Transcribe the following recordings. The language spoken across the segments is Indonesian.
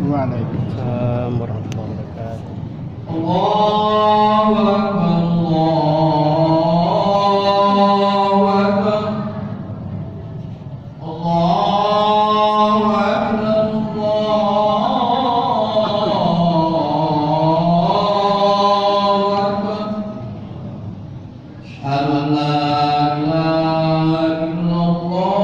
Waalaikumsalam warahmatullahi wabarakatuh. Allahu Akbar, Allahu Akbar, Allahu Akbar, Allahu Akbar. Asyhadu an la ilaha illallah.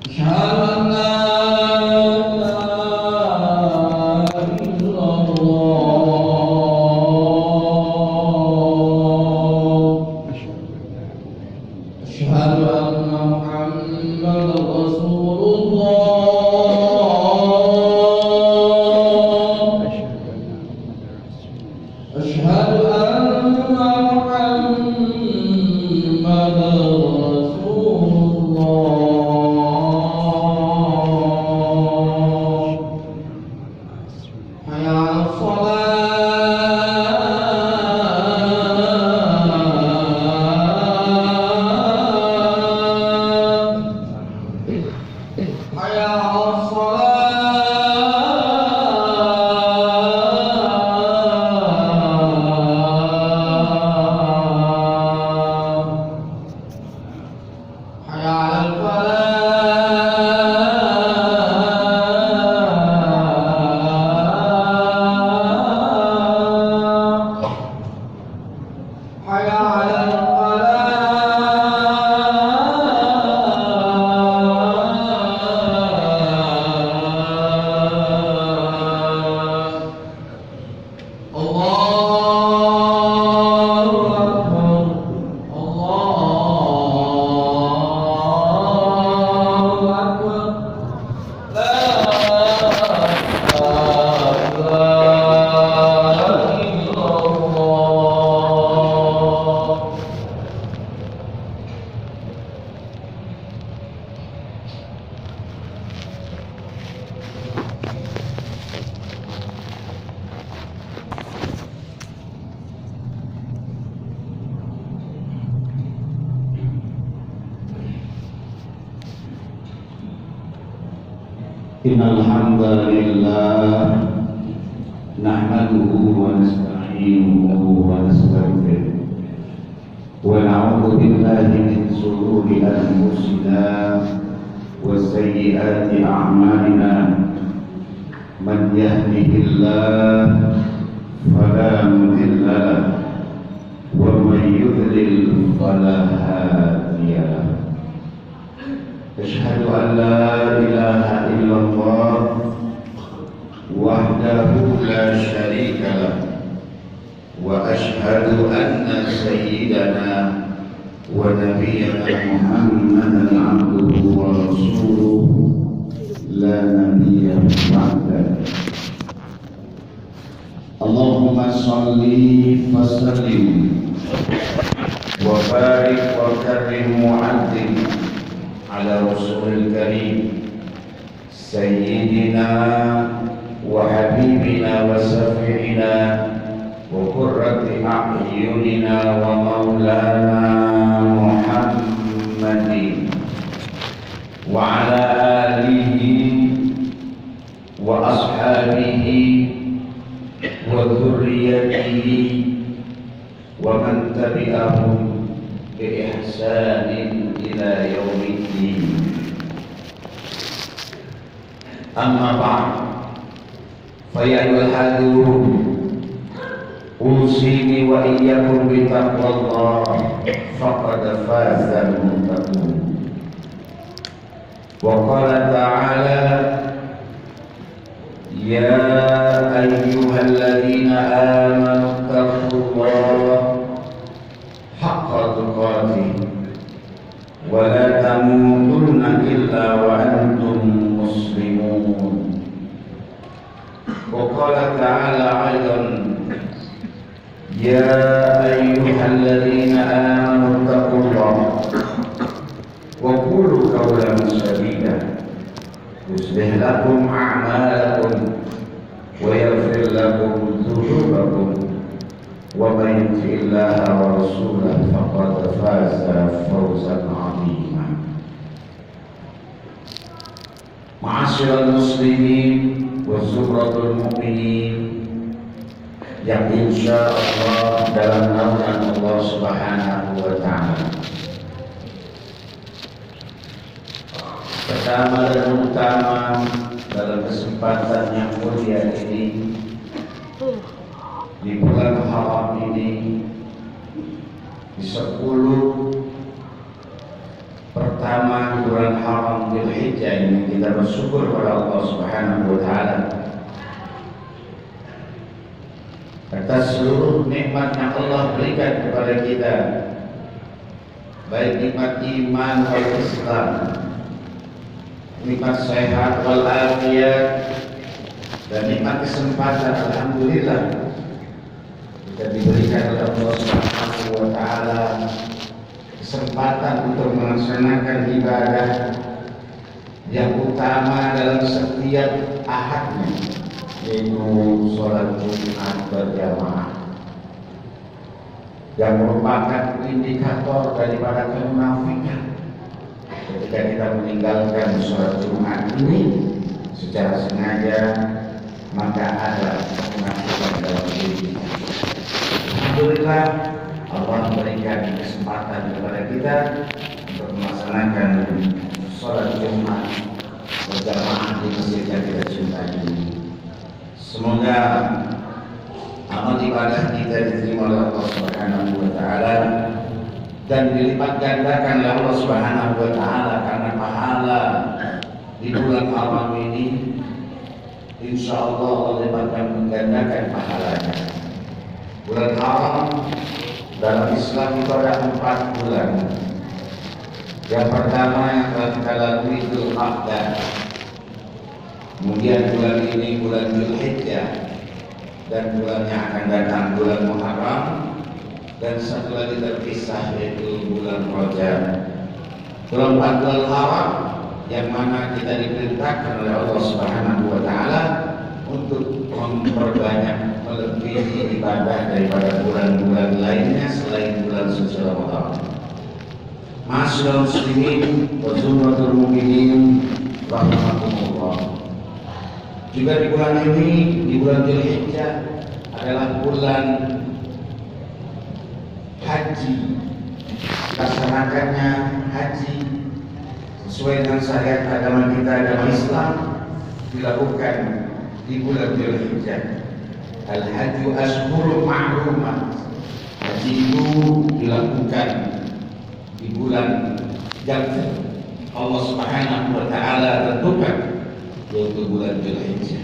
Asyhadu an la ilaha illallah. Asyhadu anna Muhammadar Rasulullah. Asyhadu anna Muhammadar Rasulullah. Hayya 'alas shalah. Hayya 'alas shalah. Hayya 'alal falah. Hayya 'alal falah. Allahu Akbar, Allahu Akbar. La ilaha illallah. Innal hamdalillah nahmaduhu wa nasta'inuhu wa nastaghfiruh wa na'udzu billahi min shururi anfusina wa sayyiati a'malina. Man yahdihillahu fala mudilla lahu wa man yudlil fala hadiya lahu. Asyhadu an la ilaha illallah wahdahu la syarika lah wa asyhadu anna sayyidana wa nabiyyana Muhammadan abduhu wa rasuluhu la nabiyya ba'dahu. Allahumma salli wa sallim wa barik wa karrim mu'adzim ala Rasulil Karim Sayyidina wa Habibina wa Safi'ina wa Qurrati a'yunina wa Maulana Muhammadin wa ala alihi wa ashabihi wa dhurriyyatihi wa man tabi'ahum bi ihsanin ila yaumiddin. Amma ba'd, fa ya ayyuhal hadhurun usini wa iyyakum bi taqwallah faqad fazal muttaqun. Wa qala ta'ala ya ayyuhalladzina amanu taqullaha haqqa tuqatih wa la tamutunna illa wa antum muslimun. Wa qala ta'ala aidan ya ayyuhalladzina amanu taqullaha wa qulu qawlan sadida yuslih lakum a'malakum wa yaghfir lakum dhunubakum wa man yuti' Allaha wa rasulahu faqad faza fawzan 'azima. Ma'asyiral muslimin wa zumratul mu'minin yang insya Allah dalam naungan Allah Subhanahu wa Ta'ala. Pertama dan utama dalam kesempatan yang mulia ini, di bulan haram ini, di 10 pertama bulan haram Dzulhijjah ini, kita bersyukur kepada Allah Subhanahu wa Ta'ala atas seluruh nikmat yang Allah berikan kepada kita, baik nikmat iman wal Islam, nikmat sehat wal afiyat, dan nikmat kesempatan. Alhamdulillah kita diberikan oleh Allah Subhanahu wa Ta'ala kesempatan untuk melaksanakan ibadah yang utama dalam setiap ahadnya, yaitu sholat Jumat berjamaah, yang merupakan indikator daripada kemunafikan. Ketika kita meninggalkan sholat Jumat ini secara sengaja, maka ada kemunafikan dalam diri. Alhamdulillah Allah memberikan kesempatan kepada kita untuk melaksanakan sholat Jumat berjamaah di masjid yang kita cintai ini. Semoga amal ibadah kita diterima oleh Allah Subhanahu wa Ta'ala dan dilipat gandakan oleh Allah Subhanahu wa Ta'ala, karena pahala di bulan haram ini insya Allah Allah lipat gandakan pahalanya. Bulan haram dalam Islam itu ada 4 bulan. Yang pertama yang telah kita lalui Dzulqa'dah, kemudian bulan ini bulan Dzulhijjah, dan bulan yang akan datang bulan Muharram, dan satu lagi terpisah yaitu bulan Rajab. Bulan haram yang mana kita diperintahkan oleh Allah Subhanahu wa Ta'ala untuk memperbanyak melebihi ibadah daripada bulan-bulan lainnya selain bulan suci Ramadan. Ma'asyiral muslimin wa zumratul mu'minin rahimakumullah. Juga di bulan ini, di bulan Dzulhijjah, adalah bulan haji. Laksanakannya haji sesuai dengan syariat agama kita, agama Islam, dilakukan di bulan Dzulhijjah. Al-hajju ashhurun ma'lumah. Haji itu dilakukan di bulan yang Allah Subhanahu wa Ta'ala tentukan, yaitu bulan Dzulhijjah.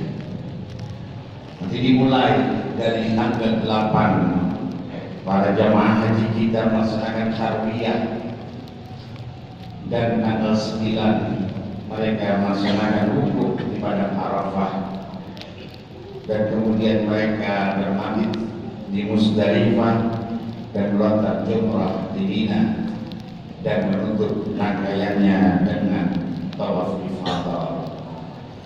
Nanti dimulai dari tanggal 8 para jamaah haji kita melaksanakan tarbiyah, dan tanggal 9 mereka melaksanakan wukuf di padang Arafah, dan kemudian mereka bermabit di Musdalifah dan melontar jumrah di Mina dan menutup rangkaiannya dengan tawaf ifadah.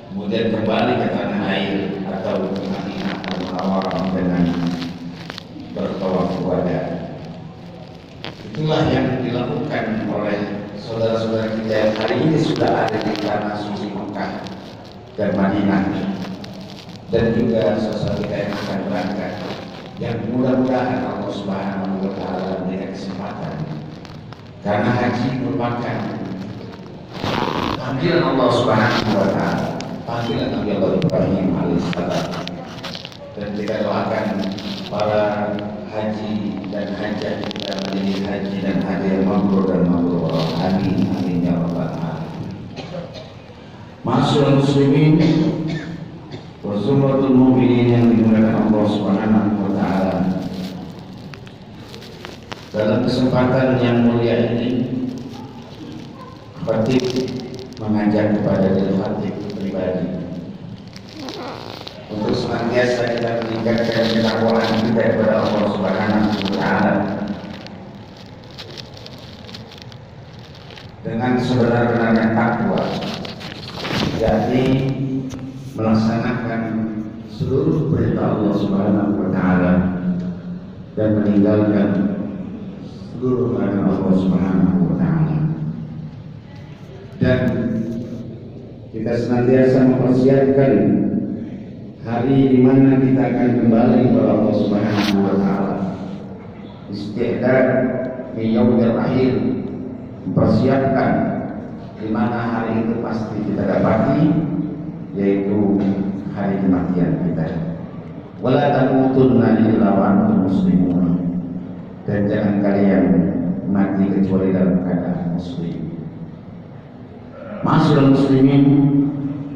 Kemudian kembali ke tanah air atau ke Madinah Munawwarah dengan bertawaf wada. Itulah yang dilakukan oleh saudara-saudara kita yang hari ini sudah ada di tanah suci Mekah dan Madinah, dan juga saudara kita yang akan berangkat, yang mudah-mudahan Allah Subhanahu wa Ta'ala memberikan kesempatan, karena haji merupakan panggilan Allah Subhanahu wa Ta'ala, panggilan Nabi Allah Ibrahim alaihissalam. Dan kita doakan para haji dan hajah kita menjadi haji dan haji yang mabrur dan mabrur. Amin, amin ya rabbal alamin. Ma'asyiral muslimin wa zumratul mu'minin yang dimuliakan Allah Subhanahu wa Ta'ala. Dalam kesempatan yang mulia ini, khatib mengajak kepada diri khatib pribadi untuk senantiasa kita meningkatkan ketakwaan kita kepada Allah Subhanahu wa Ta'ala dengan sebenar-benarnya takwa, yakni melaksanakan seluruh perintah Allah Subhanahu wa Ta'ala dan meninggalkan seluruh larangan Allah Subhanahu wa Ta'ala. Dan kita kita senantiasa mempersiapkan hari di mana kita akan kembali kepada Allah Subhanahu wa taala. Isti'dad li yaumil akhir, mempersiapkan di mana hari itu pasti kita dapati, yaitu hari kematian kita. Wala tamutunna illa wa antum muslimun, dan jangan kalian mati kecuali dalam keadaan muslim. Ma'asyiral muslimin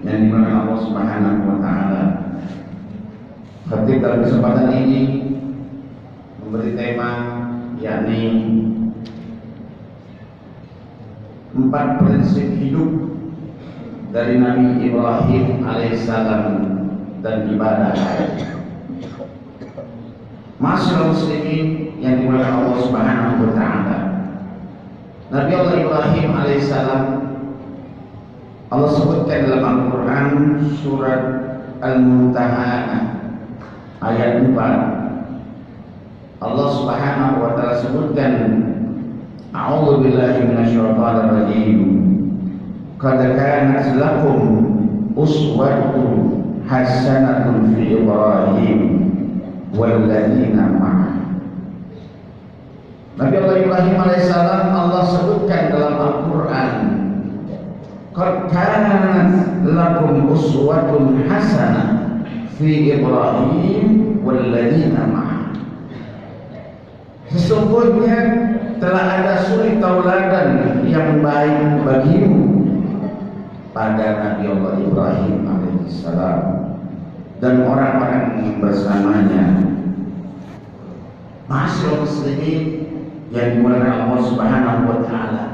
yang dimana Allah Subhanahu wa taala, khatib dalam kesempatan ini memberi tema, yakni 4 prinsip hidup dari Nabi Ibrahim alaihissalam dan ibadah. Ma'asyiral muslimin yang dimana Allah Subhanahu wa taala, Nabi Allah Ibrahim alaihissalam Allah sebutkan dalam Al-Quran surat Al-Mumtahanah ayat 4. Allah Subhanahu wa taala sebutkan, A'udzu billahi minasyaitonir rajim. Qad kanat lakum uswatun hasanatun fi Ibrahim wal ladzina ma'ah. Nabi Allah Ibrahim alaihissalam Allah sebutkan dalam Al-Quran, Qad kanat lakum uswatun hasanah fi Ibrahim wal ladzina ma'ah. Sesungguhnya telah ada suri tauladan yang baik bagimu pada Nabi Allah Ibrahim alaihissalam dan orang-orang yang bersamanya. Ma'asyiral muslimin yang dimuliakan Allah Subhanahu wa taala,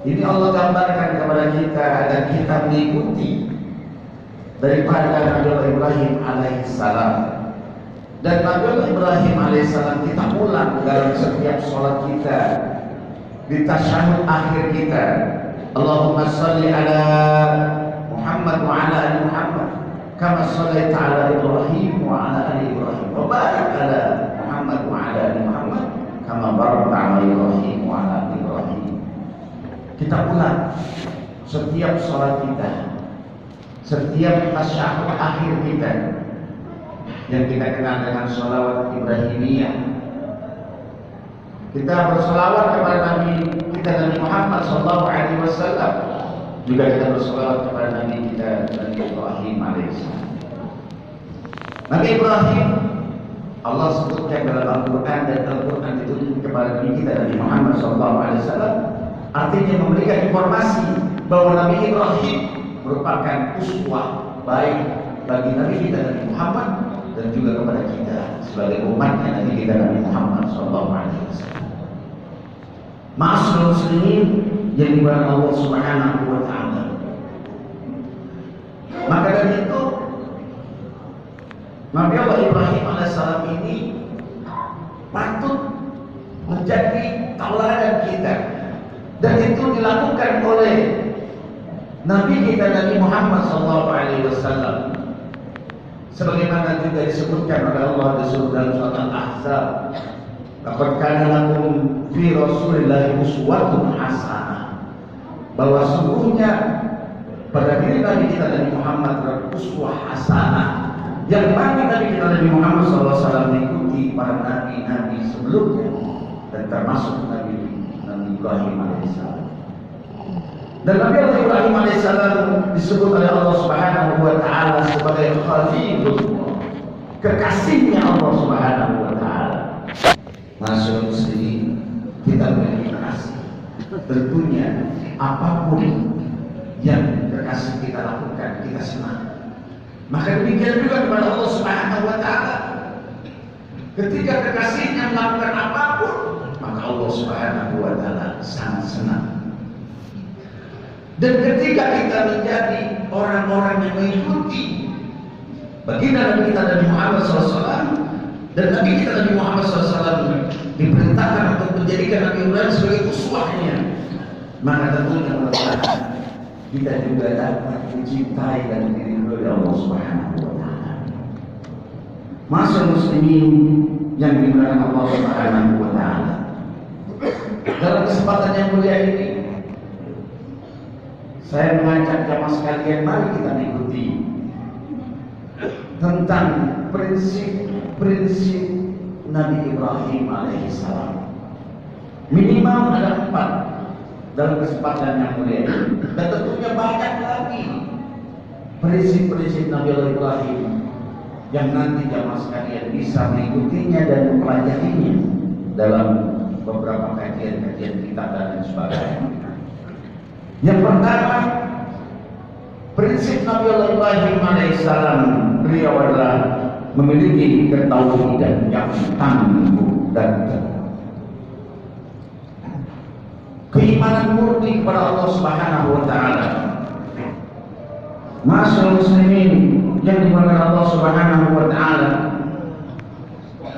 ini Allah gambarkan kepada kita agar kita mengikuti daripada Nabi Allah Ibrahim alaihissalam. Dan Nabi Allah Ibrahim alaihissalam kita ulang dalam setiap sholat kita, di tasyahud akhir kita, Allahumma salli ala Muhammad wa ala ali Muhammad kama shallaita ala Ibrahim wa ala ali Ibrahim wa barik ala Muhammad wa ala ali Muhammad kama barakta ala Ibrahim wa ala ali Ibrahim. Kita ulang setiap sholat kita, setiap tasyahud akhir kita, yang kita kenal dengan sholawat Ibrahimiyah. Kita bersolawat kepada Nabi kita, Nabi Muhammad SAW. Juga kita bersolawat kepada Nabi kita, Nabi Ibrahim alaihissalam. Nabi Ibrahim Allah sebutkan dalam Al-Quran, dan Al-Quran itu kepada Nabi kita, Nabi Muhammad SAW, artinya memberikan informasi bahwa Nabi Ibrahim merupakan uswah baik bagi Nabi kita, Nabi Muhammad, dan juga kepada kita sebagai umatnya Nabi kita, Nabi Muhammad SAW. Ma'asyiral muslimin yang dimuliakan Allah Subhanahu wa taala, maka dari itu Nabi Allah Ibrahim alaihissalam ini patut menjadi tauladan kita, dan itu dilakukan oleh Nabi kita, Nabi Muhammad SAW, sebagaimana juga disebutkan oleh Allah di dalam surat Al-Ahzab, laqad kana lakum fi Rasulillahi uswatun hasanah, bahwa sungguhnya pada diri Nabi kita Nabi Muhammad terdapat uswah hasanah, yang mana Nabi kita Nabi Muhammad SAW mengikuti para nabi-nabi sebelumnya, dan termasuk Nabi Ibrahim alaihissalam. Dan Nabi Allah Ibrahim alaihissalam disebut oleh Allah Subhanahu wa taala sebagai Khalilullah, kekasihnya Allah Subhanahu wa taala. Masyaallah muslimin, kita memiliki kekasih. Tentunya apapun yang kekasih kita lakukan, kita senang. Maka demikian juga kepada Allah Subhanahu wa taala. Ketika kekasihnya melakukan apapun, maka Allah Subhanahu wa taala sangat senang. Dan ketika kita menjadi orang-orang yang mengikuti baginda Nabi kita Nabi Muhammad SAW, dan Nabi kita Nabi Muhammad SAW diperintahkan untuk menjadikan Nabi Ibrahim sebagai uswahnya, maka tentunya kita juga dapat mencintai dan diridhoi Allah Subhanahu wa taala. Masyaallah muslimin yang dimuliakan Allah Subhanahu wa taala, dalam kesempatan yang mulia ini saya mengajak jamaah sekalian, mari kita mengikuti tentang prinsip-prinsip Nabi Ibrahim alaihissalam. Minimal ada 4 dalam kesempatan yang mulia ini, dan tentunya banyak lagi prinsip-prinsip Nabi Ibrahim yang nanti jamaah sekalian bisa mengikutinya dan mempelajarinya dalam beberapa kajian-kajian kitab dan lain sebagainya. Yang pertama, prinsip Nabi Ibrahim alaihissalam, beliau adalah memiliki ketauhidan yang tangguh dan teguh. Keimanan murni kepada Allah Subhanahu wa taala. Ma'asyiral muslimin yang dimuliakan Allah Subhanahu wa taala.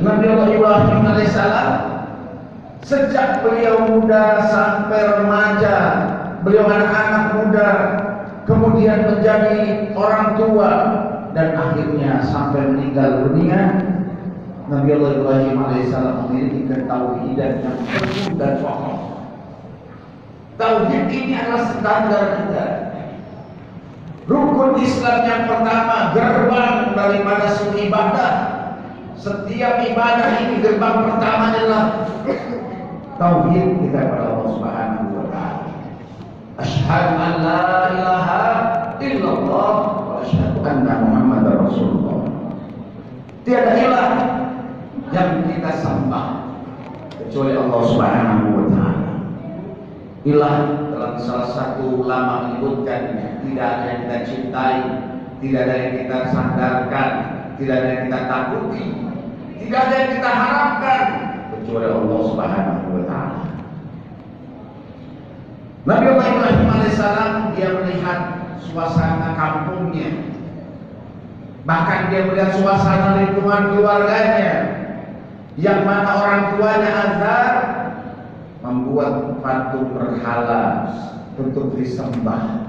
Nabi Ibrahim alaihissalam sejak beliau muda sampai remaja, beliau anak-anak muda, kemudian menjadi orang tua, dan akhirnya sampai meninggal dunia, Nabi Ibrahim alaihissalam memiliki ketauhidan yang teguh dan kokoh. Tauhid ini adalah standar kita. Rukun Islam yang pertama, gerbang daripada sebuah ibadah. Setiap ibadah ini gerbang pertama adalah tauhid kita kepada Allah Subhanahu wa taala. Asyhadu an la ilaha illallah wa asyhadu anna Muhammadar Rasulullah. Tiada ilah yang kita sembah kecuali Allah Subhanahu wa taala. Ilah dalam salah satu ulama menyebutkan tidak ada yang kita cintai, tidak ada yang kita sandarkan, tidak ada yang kita takuti, tidak ada yang kita harapkan kecuali Allah Subhanahu wa taala. Nabi Ibrahim alaihissalam dia melihat suasana kampungnya, bahkan dia melihat suasana lingkungan keluarganya, yang mana orang tuanya azar membuat patung berhala untuk disembah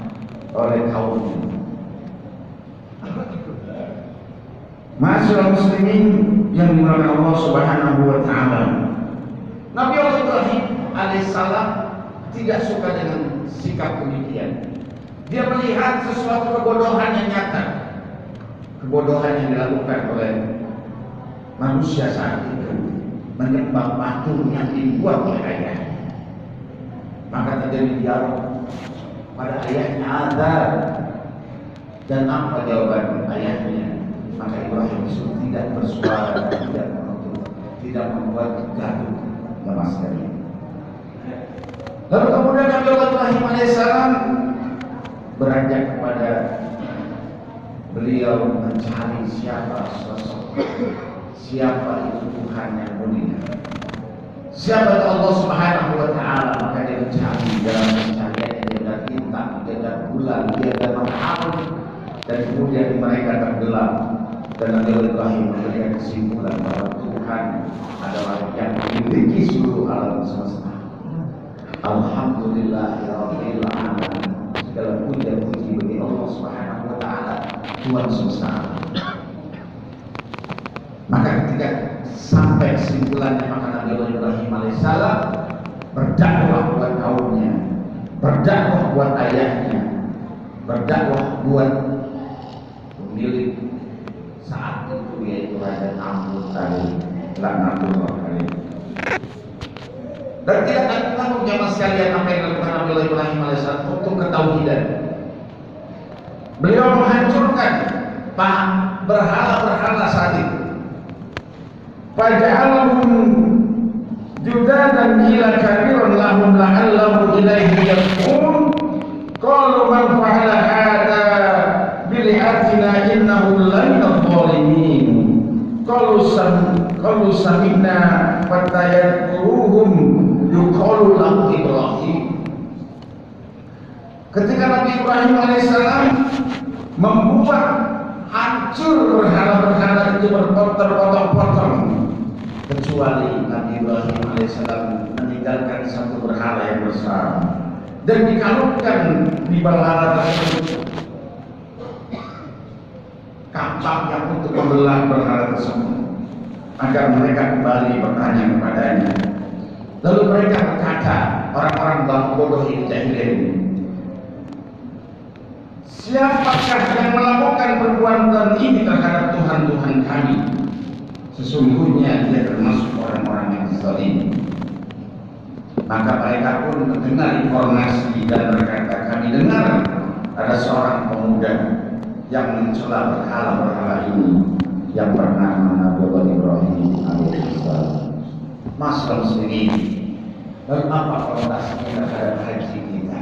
oleh kaumnya. Ma'asyiral muslimin yang dimuliakan Allah Subhanahu wa taala. Nabi Ibrahim alaihissalam tidak suka dengan sikap demikian. Dia melihat sesuatu kebodohan yang nyata, kebodohan yang dilakukan oleh manusia saat itu, menyembah patung yang dibuat oleh ayahnya. Maka terjadi dialog pada ayahnya azar, dan apa jawaban ayahnya? Maka Ibrahim disuruh tidak bersuara, tidak menuntut, tidak membuat gaduh sama sekali. Lalu kemudian Nabi Ibrahim alaihissalam beranjak kepada beliau mencari siapa sosok, siapa itu Tuhan yang mulia, siapa itu Allah Subhanahu wa taala. Maka dia mencari, dalam pencariannya dia melihat bintang, dia melihat bulan, dia melihat matahari, dan kemudian mereka tenggelam. Dan Nabi Ibrahim memberikan kesimpulan bahwa Tuhan adalah yang memiliki seluruh alam semesta. Alhamdulillahirabbil alamin. Segala puji bagi Allah Subhanahu wa taala, Tuhan semesta. Maka ketika sampai kesimpulannya, maka Nabi Ibrahim alaihissalam berdakwah buat kaumnya, berdakwah buat ayahnya, berdakwah buat pemilik saat itu, yaitu Raja Namrud tadi, laknatullah alaihi. Dan tidak tanggung jamaah sekalian apa yang dilakukan Nabi Ibrahim alaihissalam untuk ketauhidan. Beliau menghancurkan berhala-berhala saat itu. Faja'alhum judadan ila kabirun lahum la'allahu ilaihi yarji'un. Qalu man fa'ala hadza bili'atina innahu laminadh dhalimin. Qalu sami'na fatayadkuruhum yuqalu lahu Ibrahim. Ketika Nabi Ibrahim alaihissalam membuat hancur berhala-berhala itu terpotong-potong, kecuali Nabi Ibrahim alaihissalam meninggalkan satu berhala yang besar dan dikalungkan di berhala tersebut kampak yang untuk membelah berhala tersebut, agar mereka kembali bertanya kepadanya. Lalu mereka berkata, orang-orang bodoh ini, jahilin, siapakah yang melakukan perbuatan ini terhadap Tuhan kami? Sesungguhnya dia termasuk orang-orang yang zalim. Maka mereka pun mendengar informasi dan berkata, kami dengar ada seorang pemuda yang mencela berhala-berhala ini yang bernama Nabi Ibrahim alaihissalam. Masalah muslimin, dan apa konotasinya terhadap haji kita?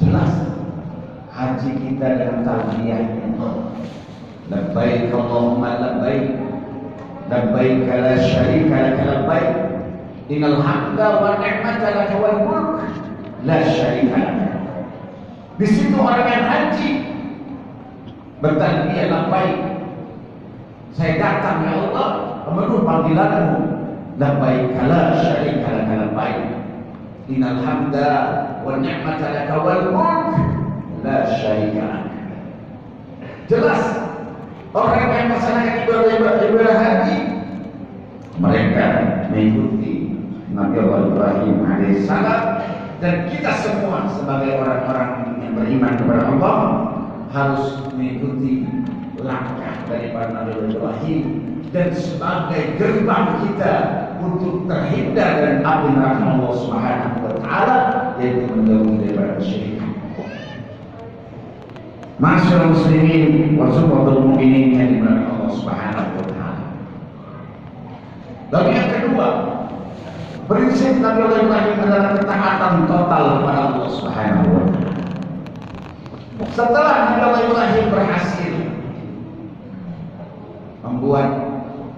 Jelas, haji kita dengan talbiyahnya, labbaik Allahumma labbaik, labbaik la syarika laka labbaik, innal hamda wa ni'mata laka wal mulk la syarika laka. Di situ orang yang haji bertalbiyah labbaik, saya datang ya Allah memenuhi panggilanmu, labbaik la syarika laka labbaik, innal hamda wa ni'mata laka wal mulk la syarika laka. Jelas orang yang melaksanakan ibadah haji mereka mengikuti Nabi Allah Ibrahim alaihissalam, dan kita semua sebagai orang-orang yang beriman kepada Allah harus mengikuti langkah daripada Nabi Allah Ibrahim dan sebagai gerbang kita untuk terhindar dari api neraka Allah Subhanahu wa taala, yaitu menjauhi daripada kesyirikan. Masyaallah muslimin wa subhanal mu'minin yang dimuliakan Allah Subhanahu wa taala. Lalu yang kedua, prinsip Nabi Allah Ibrahim adalah ketaatan total kepada Allah Subhanahu wa taala. Setelah Nabi Allah Ibrahim berhasil membuat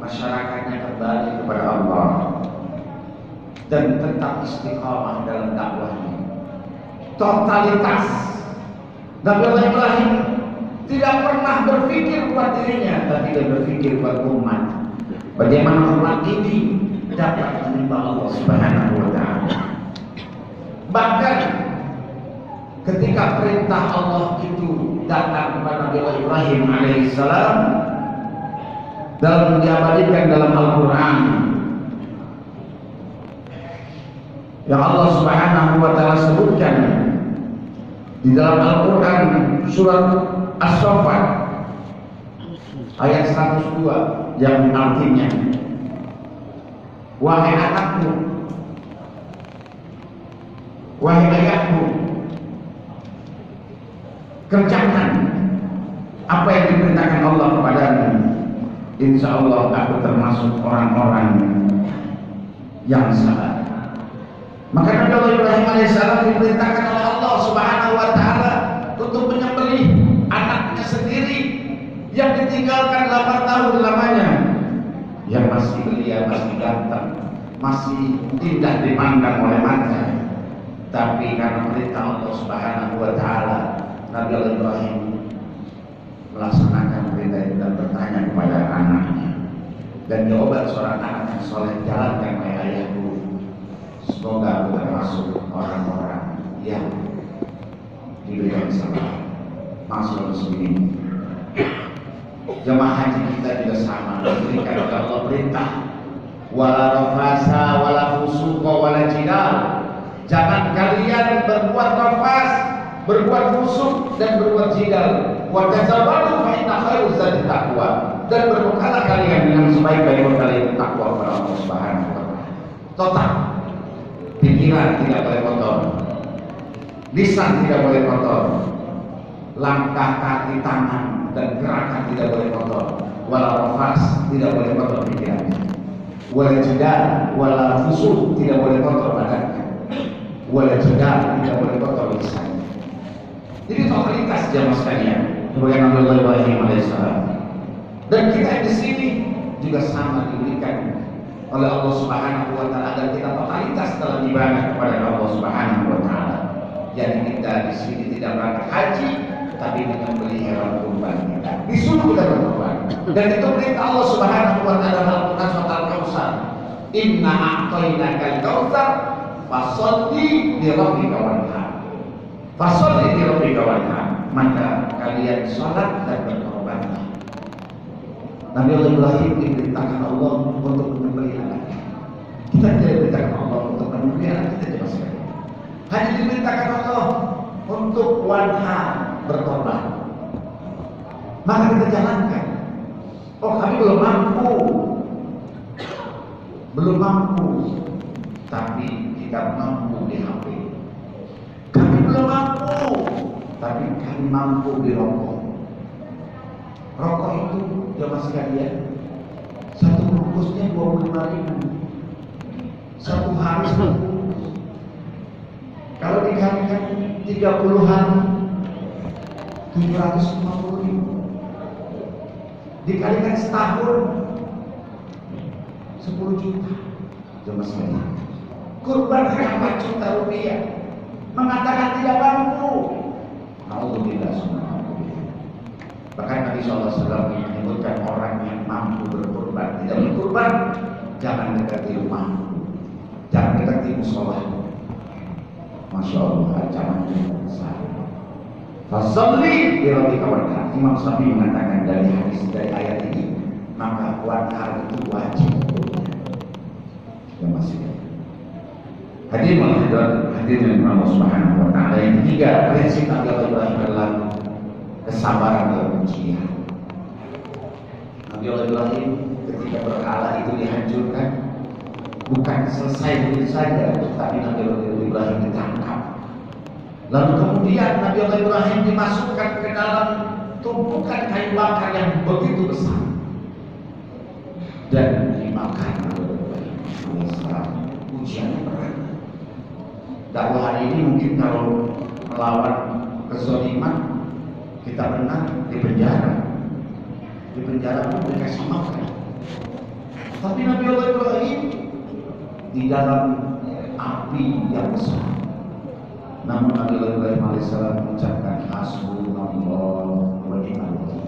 masyarakatnya kembali kepada Allah dan tetap istiqamah dalam dakwahnya, totalitas, Nabi Allah Ibrahim tidak pernah berpikir buat dirinya, tapi dia berpikir buat umat. Bagaimana umat ini dapat menyembah Allah Subhanahu wa taala. Bahkan ketika perintah Allah itu datang kepada Nabi Allah Ibrahim alaihissalam dalam diabadikan dalam Al-Quran, yang Allah Subhanahu wa taala sebutkan di dalam Al-Quran surat As-Saffat ayat 102 yang artinya, wahai anakku, wahai ayahku, kerjakan apa yang diperintahkan Allah kepadamu, insya Allah aku termasuk orang-orang yang sabar. Maka Nabi Allah Ibrahim alaihissalam diperintahkan oleh Allah Subhanahu wa taala untuk menyembelih anaknya sendiri yang ditinggalkan 8 tahun lamanya, yang masih belia, masih ganteng, masih indah dipandang oleh mata. Tapi karena perintah Allah Subhanahu wa taala, Nabi Allah Ibrahim melaksanakan perintah itu dan bertanya kepada anaknya, dan jawaban seorang anak yang soleh, jalankan wahai ayahku, semoga aku termasuk orang-orang yang diberikan sabar. Maksud muslimin, jemaah haji kita juga sama, diberikan oleh Allah perintah, wala rafasa wala fusuqa wala jidal. Jangan kalian berbuat rafas, berbuat fusuk dan berbuat jidal. Wa tazawwadu fa inna khairaz zadi taqwa. Dan berbekalah kalian dengan sebaik-baik bekal itu takwa kepada Allah Subhanahu wa taala. Total. Pikiran tidak boleh kotor, lisan tidak boleh kotor, langkah kaki tangan dan gerakan tidak boleh kotor, wala rafas tidak boleh kotor pikirannya, wala jidal wala fusuk tidak boleh kotor badannya, wala jidal tidak boleh kotor lisannya. Jadi totalitas jamaah sekalian sebagai Nabi Allah Ibrahim alaihissalam. Dan kita di sini juga sama diberikan oleh Allah Subhanahu wa taala agar kita totalitas dalam ibadah kepada Allah Subhanahu wa taala. Jadi kita di sini tidak berangkat haji, tapi dengan beli hewan kurban kita. Disuruh kita berkurban. Dan itu perintah Allah Subhanahu wa taala dalam Al-Qur'an surat Al-Kautsar. Inna a'tainakal kautsar fasholli li rabbika wanhar. Fasholli li rabbika wanhar. Maka kalian salat dan berkorbanlah. Nabi Allah Ibrahim diperintahkan Allah untuk menyembelih anaknya. Kita tidak diperintahkan Allah untuk menyembelih anak kita, jelas sekali. Hanya diperintahkan Allah untuk wanhar, berkorban. Maka kita jalankan. Oh, kami belum mampu, tapi kita mampu di HP. Kami belum mampu, tapi kami mampu di rokok. Rokok itu jamaah sekalian, satu bungkusnya 25.000, satu hari 10 bungkus. Kalau dikalikan 30 hari 750.000, dikalikan setahun 10 juta. Jamaah sekalian, kurban 4 juta rupiah, mengatakan tidak mampu. Alhamdulillah, subhanallah. Bahkan Nabi SAW menyebutkan orang yang mampu berkurban, tidak berkurban, jangan dekati rumah, jangan dekati musola. Masya Allah, ancaman yang besar. Fasalli birabbika wanhar. Imam Syafi'i mengatakan dari hadis dari ayat ini, maka wanhar itu wajib hukumnya. Yang masih hadir hadirin Allah Subhanahu wa taala. Yang ketiga, prinsip Nabi Ibrahim adalah kesabaran dalam ujian. Nabi Ibrahim ketika berhala itu dihancurkan, bukan selesai begitu saja, tapi Nabi Ibrahim ditangkap. Lalu kemudian Nabi Ibrahim dimasukkan ke dalam tumpukan kayu bakar yang begitu besar dan dimakan Nabi Ibrahim. Ujiannya berat. Dakwah hari ini mungkin kalau melawan kezaliman kita menang di penjara pun dikasih makan. Tapi Nabi Ibrahim di dalam api yang besar. Namun Nabi Ibrahim alaihissalam mengucapkan hasbunallah wa ni'mal wakil.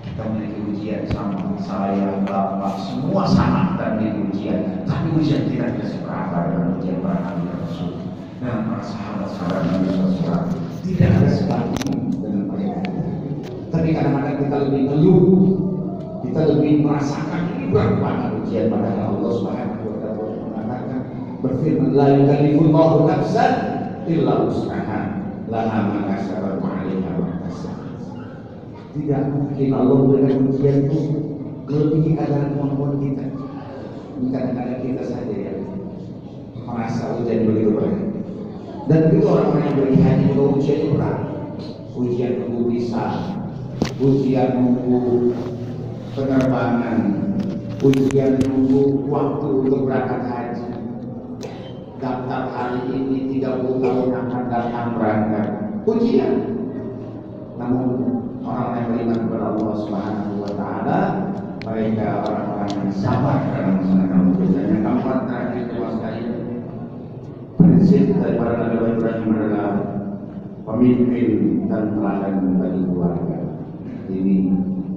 Kita memiliki ujian sama, saya, bapak, semua sama kita memiliki ujian. Tapi ujian kita tidak seberapa dengan ujian para nabi dan rasul dan para sahabat-sahabat Nabi SAW. Tidak ada sebanding dengan mereka. Tapi kadang-kadang kita lebih ngeluh, kita lebih merasakan ini berat banget ujian, padahal Allah Subhanahu wa taala mengatakan, berfirman, la yukallifullahu nafsan illa wus'aha laha ma kasabat wa 'alaiha ma kasabat. Tidak mungkin Allah memberikan ujian itu melebihi kadar kemampuan kita. Ini kadang-kadang kita saja yang merasa ujian begitu berat. Dan itu orang-orang yang beri haji juga ujian berat. Ujian nunggu visa, ujian nunggu penerbangan, ujian nunggu waktu untuk berangkat haji. Daftar hari ini 30 tahun akan datang berangkat. Ujian. Namun orang yang beriman kepada Allah Subhanahu wa taala, mereka orang-orang yang sabar dalam melaksanakan ujian. Yang keempat terakhir sekali, prinsip daripada Nabi Ibrahim adalah pemimpin dan teladan bagi keluarga. Ini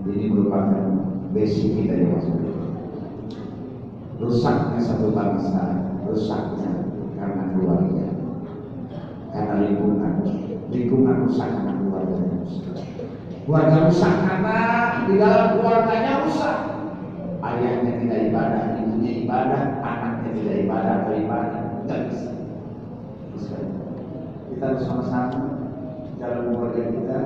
merupakan basic kita yang masuk. Rusaknya satu bangsa, rusaknya karena keluarga, karena lingkungan rusak karena keluarga rusak. Keluarga rusak karena di dalam keluarganya rusak. Ayahnya tidak ibadah, ibunya ibadah, anaknya tidak ibadah atau ibadah, tidak bisa. Kita harus sama-sama dalam keluarga kita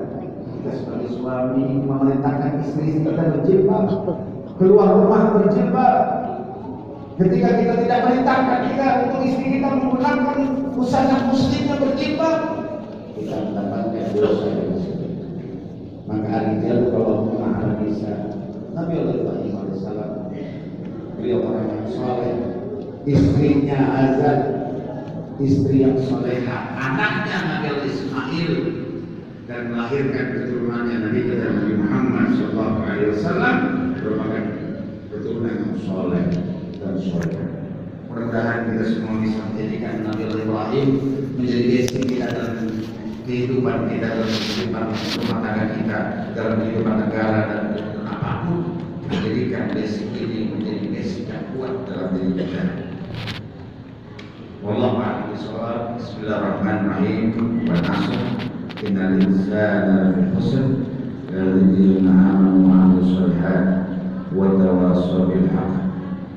sebagai suami memerintahkan istri kita berjilbab, keluar rumah berjilbab. Ketika kita tidak merintahkan kita untuk istri kita menggunakan busana muslimnya berjilbab, kita mendapatkan dosa yang besar. Maka Ar-Rijal kalau ma'al nisa, Nabi Ibrahim alaihissalam, beliau orang yang soleh, istrinya Azad, istri yang soleha, anaknya Nabi Ismail, dan melahirkan keturunannya Nabi kita Nabi Muhammad SAW, merupakan keturunan yang soleh dan soleh. Mudah-mudahan kita semua bisa menjadikan Nabi Ibrahim menjadi basic kita dalam kehidupan kita, dalam kehidupan rumah tangga kita, dalam kehidupan negara dan apapun. Menjadikan basic ini menjadi basic yang kuat dalam diri kita. Wallahu a'lam bishawab. Bismillahirrahmanirrahim. Wa nasr innal insana lafi khusr illa alladziina aamanu wa 'amilus shalihaat wa tawassaw bil haqq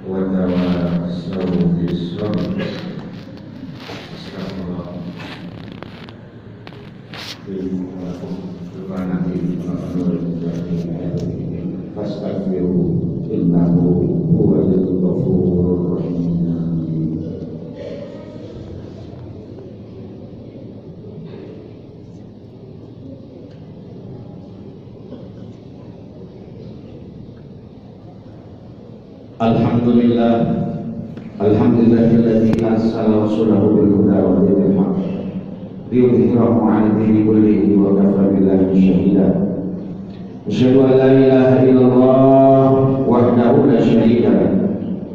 wa tawassaw bis sabr. Astagfirullah. fastaghfiruhu innahu huwal ghafurur rahim. Alhamdulillahilladzi arsala rasulahu bil huda wa dinil haqq liyudhhirahu 'ala dini kullihi wa kafa billahi shahida. Asyhadu an la ilaha illallah wahdahu la syarika lahu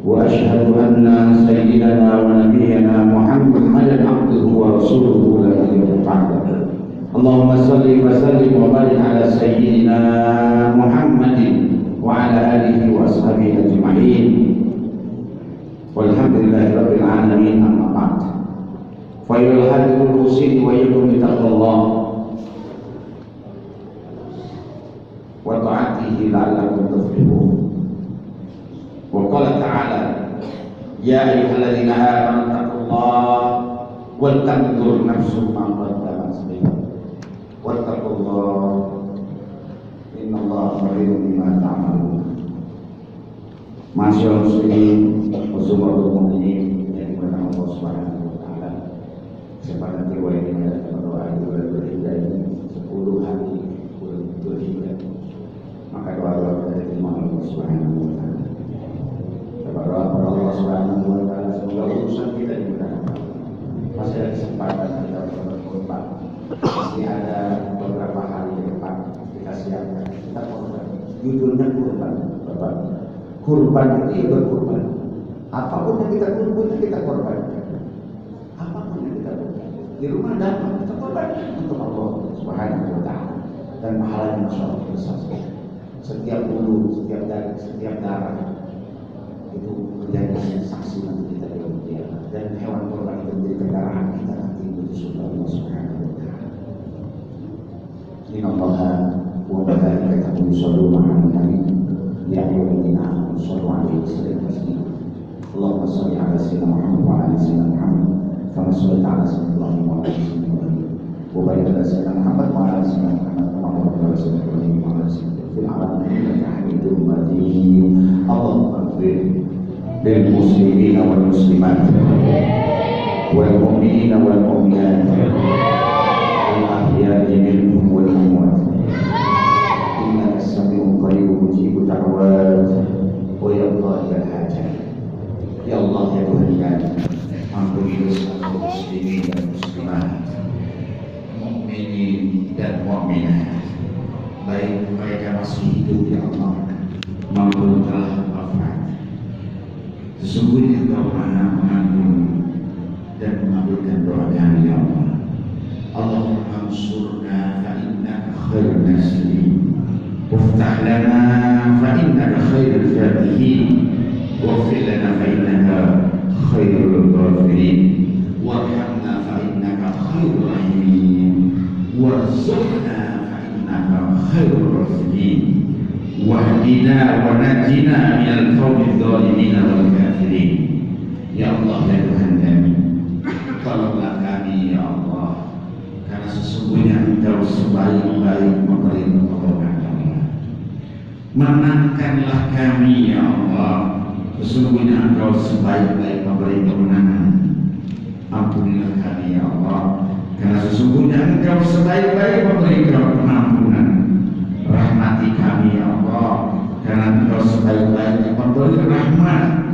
wa asyhadu anna sayyidana wa nabiyyana Muhammadan 'abduhu wa rasuluhu la nabiyya ba'dahu. Allahumma shalli wa sallim wa barik 'ala sayyidina Muhammadin wa 'ala alihi wa ashabihi ajma'in. Walhamdulillahi rabbil alamin, amma ba'd. Fa yul hadithul husin wa yadum taqallah wa ta'atihi la'allakum tuflihun. Wa qala ta'ala ya ayyuhalladzina amanu taqullaha wal tanzur nafsum ma qaddamat lighad wattaqullaha innallaha khabirun bima ta'malun. Masyaallah muslimin wa subhanallah mu'minin yang dimana Allah Subhanahu wa taala kesempatan kedua ini adalah doa bulan Dzulhijjah ini 10 hari bulan Dzulhijjah, maka doa dari Allah Subhanahu wa taala kepada Allah Subhanahu wa taala semoga urusan kita dimudahkan. Masih ada kesempatan kita berkorban, masih ada beberapa hari ke depan kita siapkan, kita korban. Judulnya kurban, Bapak. Kurban itu berkurban. Apapun yang kita kurban, kita korbankan. Apapun yang kita korban. Di rumah dapat kita korbankan untuk Allah Subhanahu wa taala. Dan pahalanya masyaallah besar sekali. Setiap bulu, setiap daging, setiap darah itu menjadi saksi nanti kita di dunia. Dan hewan korban itu menjadi kendaraan kita nanti menuju surga Allah Subhanahu wa taala. Innallaha wa malaikatahu yusholluna 'alan nabi. Ya ayyuhalladzina amanu shallu 'alaihi wa sallimu taslima. Allahumma shalli 'ala sayyidina Muhammad wa 'ala sayyidina Muhammad kama shallaita 'ala sayyidina Ibrahim wa 'ala sayyidina Ibrahim wa barik 'ala sayyidina Muhammad wa 'ala sayyidina Muhammad kama barakta 'ala sayyidina Ibrahim wa 'ala sayyidina Ibrahim fil 'alamin innaka Hamidum Majid. Allahumma ighfir lil muslimina wal muslimat wal mu'minina wal mu'minat wal ahya'i minhum wal amwat. Innaka sami'un qaribun mujibud da'wat wa yaqda'ul hajat. Ya Allah, ya Tuhan kami, ampuni dosa muslimin dan muslimat, mukminin dan mukminat, baik mereka masih hidup ya Allah maupun telah wafat. Sesungguhnya Engkau Maha mengampuni dan mengabulkan doa kami ya Allah. Allahumma ansurna fa innaka khairun nasirin, waftah lana fa innaka khairul fatihin, waghfir lana fa innaka khairul ghafirin, warhamna fa innaka khairur rahimin, warzuqna fa innaka khairur raziqin, wahdina wa najina minal qawmi dhalimin wal kafirin. Ya Allah, ya Tuhan kami, tolonglah kami ya Allah, karena sesungguhnya Engkau sebaik-baik memberi pertolongan ya Allah. Menangkanlah kami ya Allah, sesungguhnya Engkau sebaik-baik memberi kemenangan. Ampunilah kami ya Allah, karena sesungguhnya Engkau sebaik-baik memberi pengampunan. Rahmati kami ya Allah, karena Engkau sebaik-baik memberi rahmat.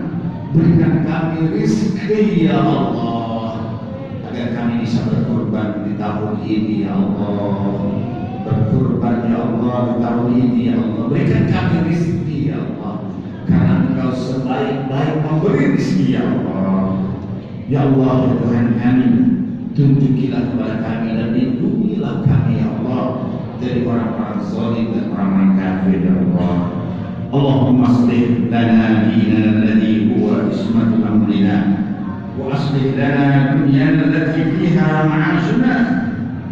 Berikan kami rezeki ya Allah, agar kami bisa berkorban di tahun ini ya Allah. Berkorban ya Allah di tahun ini ya Allah. Berikan kami rezeki ya Allah, karena Engkau sebaik-baik memberi rezeki ya Allah. Ya Allah, ya Tuhan kami, tunjukilah kepada kami dan lindungilah kami ya Allah dari orang-orang zalim dan orang-orang kafir ya Allah. Allahumma aslih lana dinana alladhi huwa ismatu amrina wa aslih lana dunyana allati fiha ma'ashuna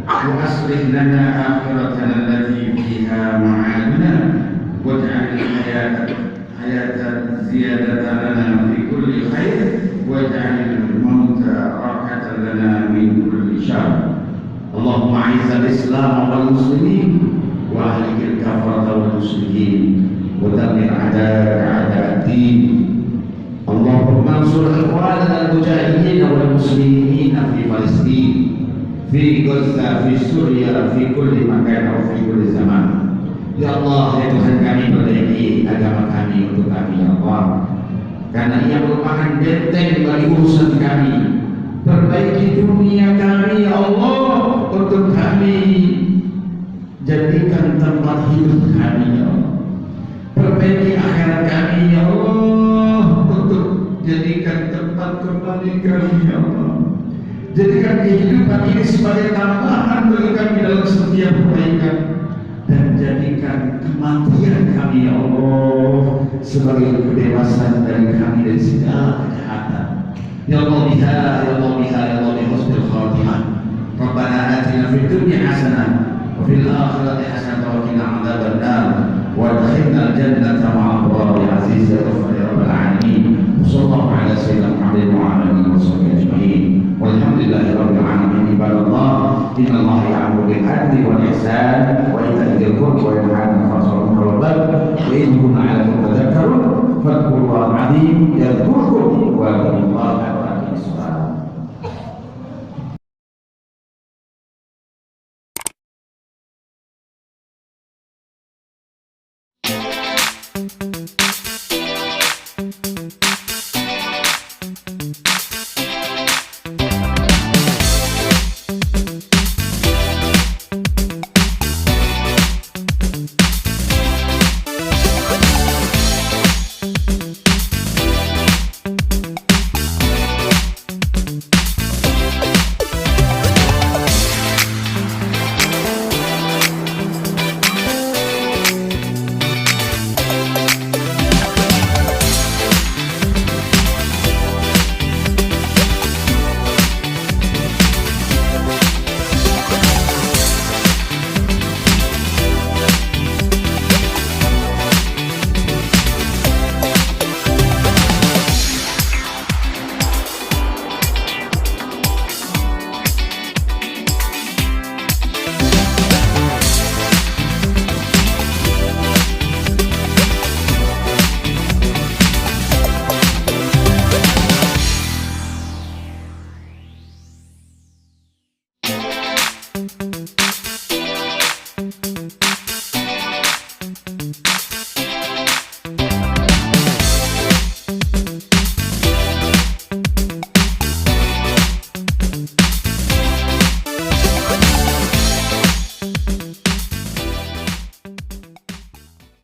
wa aslih lana akhiratana allati fiha ma'aduna waj'al hayata ziyadatan lana fi kulli khair waj'al al-mauta rahatan lana min kulli syarr. Allahumma a'izzal Islam wal muslimin wa ahlikil kafarata wal musyrikin wa dammir a'da'aka ad-din. Allahumma ansur ikhwanana al-mujahidin wal muslimin fi Palestin, fi Gaza, fi Suriah, fi kulli makan wa fi kulli zaman. Ya Allah, ya Tuhan kami, perbaiki agama kami untuk kami, ya Allah, karena ia merupakan benteng bagi urusan kami. Perbaiki dunia kami, ya Allah, untuk kami jadikan tempat hidup kami, ya Allah. Perbaiki akhirat kami, ya Allah, untuk jadikan tempat kembali kami, ya Allah. Jadikan kehidupan ini sebagai tambahan bagi kami dalam setiap kebaikan, dan jadikan kematian kami, ya Allah, sebagai kebebasan dari kami dari segala kejahatan. Ya Allah biha, ya Allah biha, ya Allah bi husnil khatimah. Rabbana atina fid dunya hasanah wa fil akhirati hasanah wa qina adzabannar wa adkhilna al-jannata ma'al abrar aziz ya rabbal alamin. Sallallahu ala sayyidina Muhammadin wa ala alihi wa sahbihi ajma'in. Walhamdulillahi rabbil alamin. Ibadallah, innallaha ya'muru bil adli wal ihsan wa ita'i dzil qurbi wa yanha 'anil fahsya'i wal munkari wa yadhkuruna 'alakum tadhakkarun fadhkurullaha al-'azim yadhkurkum wa yadhkurullaha wa aqimis shalah.